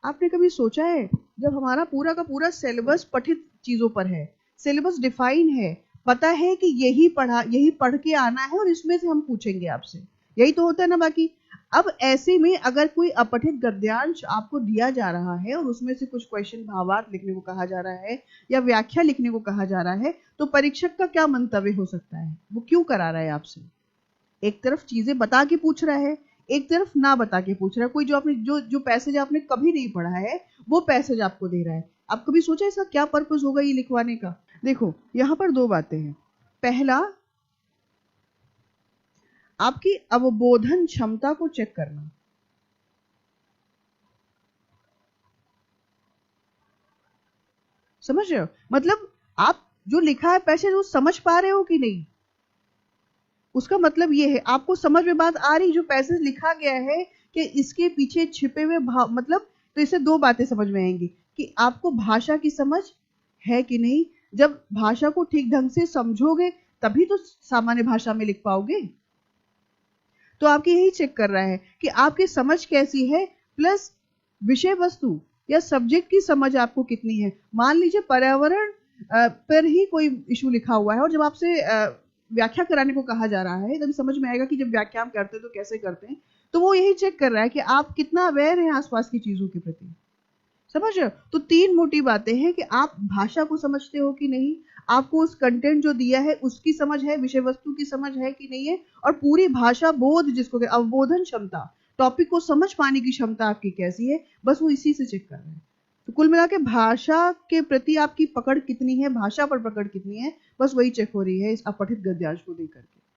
आपने कभी सोचा है जब हमारा पूरा का पूरा सिलेबस पठित चीजों पर है, सिलेबस डिफाइन है, पता है कि यही पढ़ के आना है और इसमें से हम पूछेंगे आपसे, यही तो होता है ना। बाकी अब ऐसे में अगर कोई अपठित गद्यांश आपको दिया जा रहा है और उसमें से कुछ क्वेश्चन भावार्थ लिखने को कहा जा रहा है या व्याख्या लिखने को कहा जा रहा है, तो परीक्षक का क्या मंतव्य हो सकता है? वो क्यों करा रहा है आपसे? एक तरफ चीजें बता के पूछ रहा है, एक तरफ ना बता के पूछ रहा है। कोई जो पैसेज आपने कभी नहीं पढ़ा है वो पैसेज आपको दे रहा है। आप कभी सोचा इसका क्या पर्पस होगा ये लिखवाने का? देखो यहां पर दो बातें हैं। पहला, आपकी अवबोधन क्षमता को चेक करना। समझ रहे हो? मतलब आप जो लिखा है पैसेज वो समझ पा रहे हो कि नहीं, उसका मतलब ये है आपको समझ में बात आ रही जो पैसेज लिखा गया है कि इसके पीछे छिपे हुए भाव, मतलब तो इससे दो बातें समझ में आएंगी कि आपको भाषा की समझ है कि नहीं। जब भाषा को ठीक ढंग से समझोगे तभी तो सामान्य भाषा में लिख पाओगे। तो आपकी यही चेक कर रहा है कि आपकी समझ कैसी है, प्लस विषय वस्तु या सब्जेक्ट की समझ आपको कितनी है। मान लीजिए पर्यावरण पर ही कोई इशू लिखा हुआ है और जब आपसे व्याख्या कराने को कहा जा रहा है तभी समझ में आएगा कि जब व्याख्या हम करते हैं तो कैसे करते हैं। तो वो यही चेक कर रहा है कि आप कितना अवेयर हैं आसपास की चीजों के प्रति। समझ रहे हो? तो तीन मोटी बातें हैं कि आप भाषा को समझते हो कि नहीं, आपको उस कंटेंट जो दिया है उसकी समझ है, विषय वस्तु की समझ है कि नहीं है, और पूरी भाषा बोध जिसको अवबोधन क्षमता, टॉपिक को समझ पाने की क्षमता आपकी कैसी है, बस वो इसी से चेक कर रहे हैं। तो कुल मिला के भाषा के प्रति आपकी पकड़ कितनी है, भाषा पर पकड़ कितनी है, बस वही चेक हो रही है इस अपठित गद्यांश को देकर के।